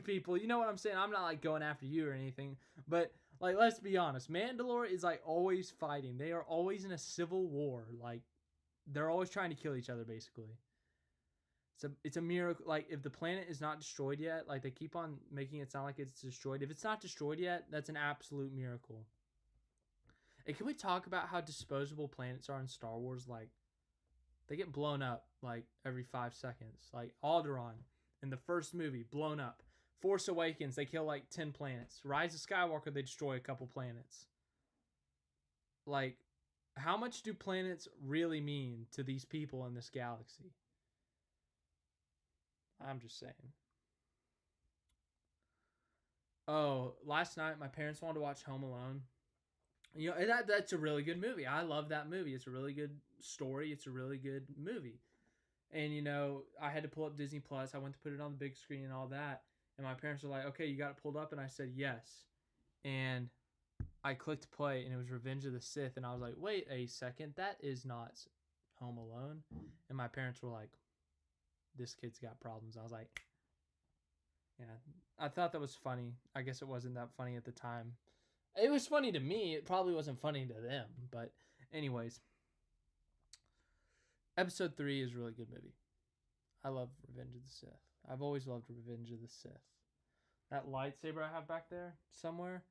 people? You know what I'm saying? I'm not like going after you or anything, but like, let's be honest. Mandalore is like always fighting. They are always in a civil war. Like, they're always trying to kill each other, basically. It's a miracle. Like, if the planet is not destroyed yet, like, they keep on making it sound like it's destroyed. If it's not destroyed yet, that's an absolute miracle. And can we talk about how disposable planets are in Star Wars? Like, they get blown up, like, every 5 seconds. Like, Alderaan in the first movie, blown up. Force Awakens, they kill, like, 10 planets. Rise of Skywalker, they destroy a couple planets. Like, how much do planets really mean to these people in this galaxy? I'm just saying. Oh, last night my parents wanted to watch Home Alone. You know, that's a really good movie. I love that movie. It's a really good story. It's a really good movie. And, you know, I had to pull up Disney Plus. I went to put it on the big screen and all that. And my parents were like, "Okay, you got it pulled up?" And I said, "Yes." And I clicked play, and it was Revenge of the Sith. And I was like, "Wait a second. That is not Home Alone." And my parents were like, "This kid's got problems." I was like, yeah, I thought that was funny. I guess it wasn't that funny at the time. It was funny to me. It probably wasn't funny to them. But anyways, Episode 3 is a really good movie. I love Revenge of the Sith. I've always loved Revenge of the Sith. That lightsaber I have back there somewhere,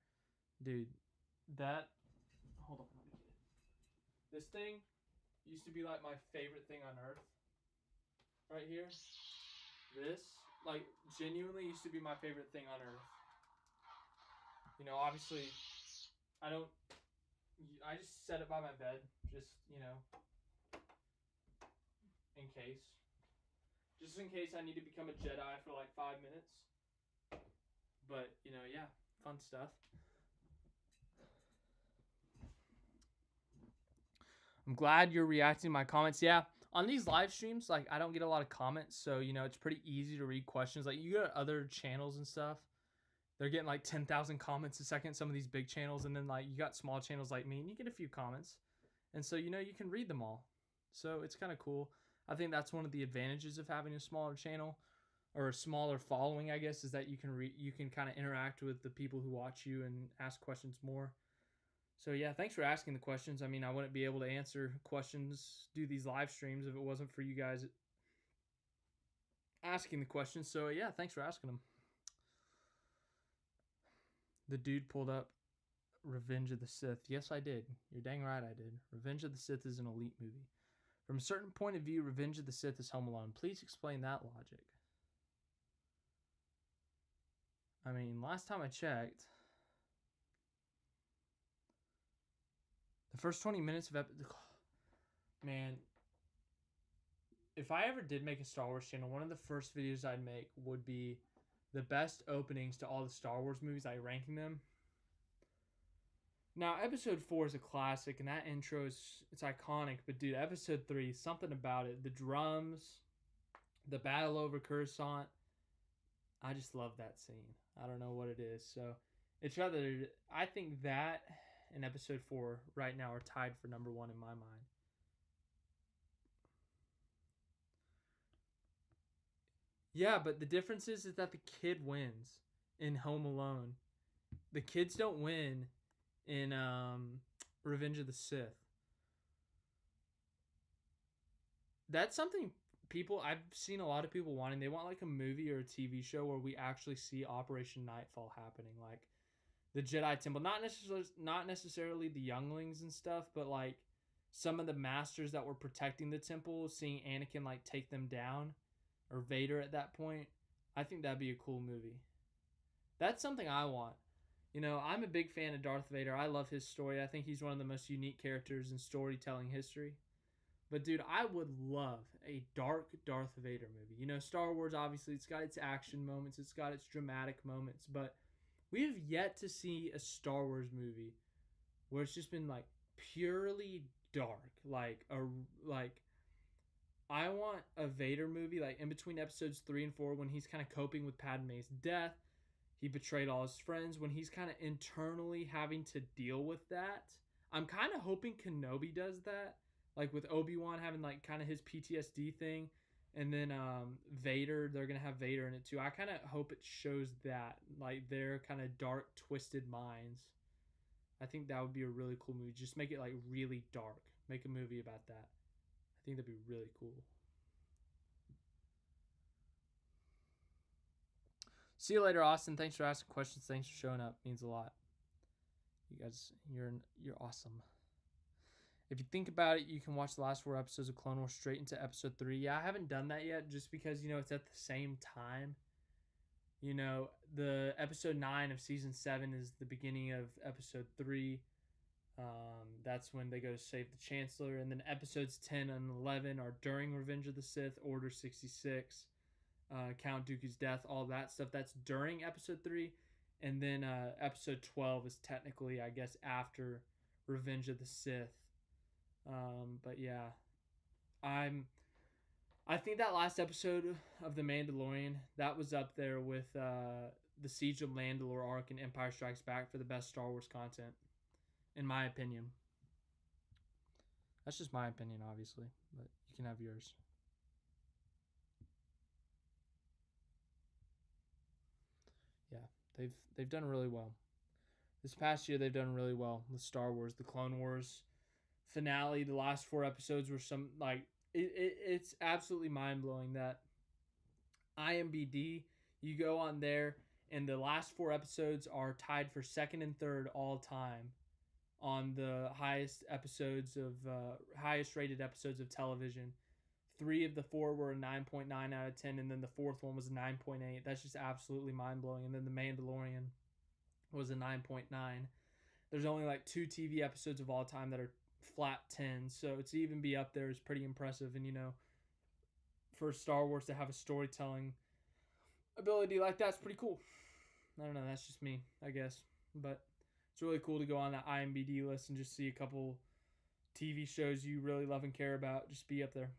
dude, that, hold on, let me get it. This thing used to be like my favorite thing on earth. Right here. This, like, genuinely used to be my favorite thing on earth. You know, obviously, I just set it by my bed, just, you know, in case. Just in case I need to become a Jedi for like 5 minutes. But, you know, yeah, fun stuff. I'm glad you're reacting to my comments. Yeah, on these live streams, like, I don't get a lot of comments, so, you know, it's pretty easy to read questions. Like, you go to other channels and stuff, they're getting like 10,000 comments a second, some of these big channels, and then, like, you got small channels like me, and you get a few comments. And so, you know, you can read them all. So it's kind of cool. I think that's one of the advantages of having a smaller channel, or a smaller following, I guess, is that you can kind of interact with the people who watch you and ask questions more. So yeah, thanks for asking the questions. I mean, I wouldn't be able to answer questions, do these live streams, if it wasn't for you guys asking the questions. So yeah, thanks for asking them. The dude pulled up Revenge of the Sith. Yes, I did. You're dang right I did. Revenge of the Sith is an elite movie. From a certain point of view, Revenge of the Sith is Home Alone. Please explain that logic. I mean, last time I checked, the first 20 minutes of man, if I ever did make a Star Wars channel, one of the first videos I'd make would be the best openings to all the Star Wars movies, like ranking them. Now, episode 4 is a classic, and that intro it's iconic. But dude, episode 3, something about it, the drums, the battle over Coruscant, I just love that scene. I don't know what it is. So it's rather, I think that and episode 4 right now are tied for number 1 in my mind. Yeah, but the difference is that the kid wins in Home Alone. The kids don't win in Revenge of the Sith. That's something I've seen a lot of people wanting. They want like a movie or a TV show where we actually see Operation Nightfall happening, like the Jedi Temple. Not necessarily the younglings and stuff, but like some of the masters that were protecting the temple, seeing Anakin like take them down, or Vader at that point. I think that'd be a cool movie. That's something I want. You know, I'm a big fan of Darth Vader. I love his story. I think he's one of the most unique characters in storytelling history. But dude, I would love a dark Darth Vader movie. You know, Star Wars, obviously, it's got its action moments, it's got its dramatic moments, but we have yet to see a Star Wars movie where it's just been like purely dark. Like I want a Vader movie, like in between episodes 3 and 4, when he's kind of coping with Padme's death. He betrayed all his friends, when he's kind of internally having to deal with that. I'm kind of hoping Kenobi does that, like with Obi-Wan having like kind of his PTSD thing, and then Vader, they're gonna have Vader in it too. I kind of hope it shows that, like their kind of dark, twisted minds. I think that would be a really cool movie. Just make it like really dark. Make a movie about that. I think that'd be really cool. See you later, Austin. Thanks for asking questions. Thanks for showing up. Means a lot. You guys, you're awesome. If you think about it, you can watch the last 4 episodes of Clone Wars straight into episode 3. Yeah, I haven't done that yet just because, you know, it's at the same time. You know, the episode 9 of season 7 is the beginning of episode 3. That's when they go to save the Chancellor. And then episodes 10 and 11 are during Revenge of the Sith, Order 66. Count Dooku's death, all that stuff. That's during episode 3. And then episode 12 is technically, I guess, after Revenge of the Sith. But yeah, I think that last episode of The Mandalorian, that was up there with the Siege of Mandalore arc and Empire Strikes Back for the best Star Wars content, in my opinion. That's just my opinion, obviously, but you can have yours. Yeah, they've done really well. This past year, they've done really well with Star Wars. The Clone Wars finale, the last 4 episodes were some, like, it's absolutely mind-blowing that IMDb, you go on there, and the last 4 episodes are tied for 2nd and 3rd all time on the highest rated episodes of television. 3 of the 4 were a 9.9 out of 10, and then the 4th one was a 9.8. That's just absolutely mind-blowing. And then The Mandalorian was a 9.9. There's only like 2 TV episodes of all time that are flat 10, so to even be up there is pretty impressive. And, you know, for Star Wars to have a storytelling ability like that's pretty cool. I don't know, that's just me, I guess. But it's really cool to go on that IMDb list and just see a couple TV shows you really love and care about just be up there.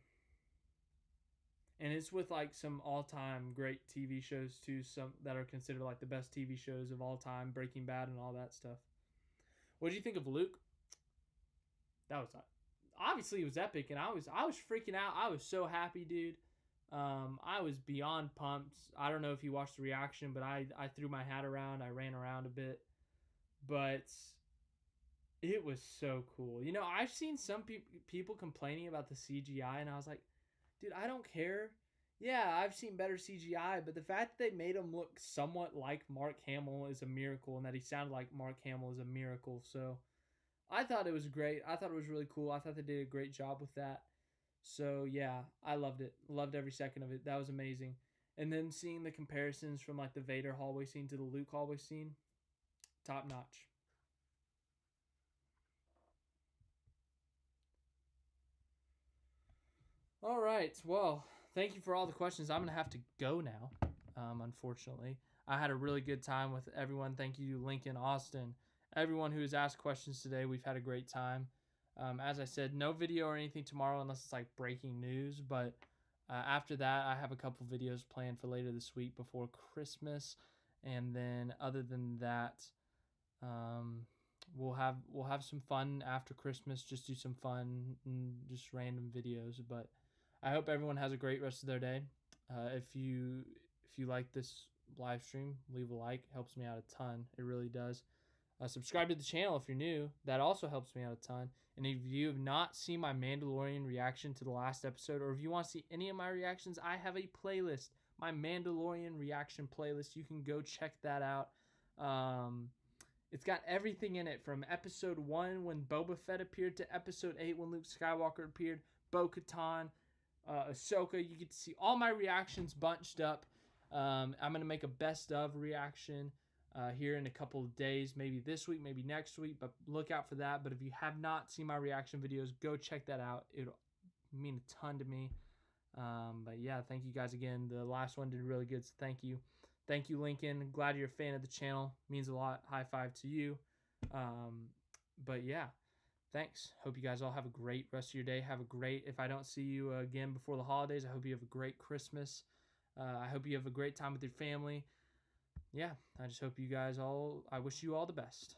And it's with like some all-time great TV shows too, some that are considered like the best TV shows of all time, Breaking Bad and all that stuff. What did you think of Luke? That was obviously it was epic, and I was freaking out. I was so happy, dude. I was beyond pumped. I don't know if you watched the reaction, but I threw my hat around. I ran around a bit, but it was so cool. You know, I've seen some people complaining about the CGI, and I was like, dude, I don't care. Yeah, I've seen better CGI, but the fact that they made him look somewhat like Mark Hamill is a miracle, and that he sounded like Mark Hamill is a miracle. So I thought it was great. I thought it was really cool. I thought they did a great job with that. So yeah, I loved it. Loved every second of it. That was amazing. And then seeing the comparisons from like the Vader hallway scene to the Luke hallway scene, top notch. All right. Well, thank you for all the questions. I'm gonna have to go now. Unfortunately, I had a really good time with everyone. Thank you, Lincoln, Austin, everyone who has asked questions today. We've had a great time. As I said, no video or anything tomorrow unless it's like breaking news. But after that, I have a couple videos planned for later this week before Christmas, and then other than that, um, we'll have some fun after Christmas. Just do some fun, just random videos. But I hope everyone has a great rest of their day. If you like this live stream, leave a like. It helps me out a ton. It really does. Subscribe to the channel if you're new. That also helps me out a ton. And if you have not seen my Mandalorian reaction to the last episode, or if you want to see any of my reactions, I have a playlist, my Mandalorian reaction playlist. You can go check that out. It's got everything in it from episode 1 when Boba Fett appeared to episode 8 when Luke Skywalker appeared, Bo-Katan, Ahsoka. You get to see all my reactions bunched up. I'm going to make a best of reaction here in a couple of days, maybe this week, maybe next week, but look out for that. But if you have not seen my reaction videos, go check that out. It'll mean a ton to me. But yeah, thank you guys again. The last one did really good, so thank you. Thank you, Lincoln. Glad you're a fan of the channel. Means a lot. High five to you. But yeah, thanks. Hope you guys all have a great rest of your day. If I don't see you again before the holidays, I hope you have a great Christmas. I hope you have a great time with your family. Yeah, I just hope you guys I wish you all the best.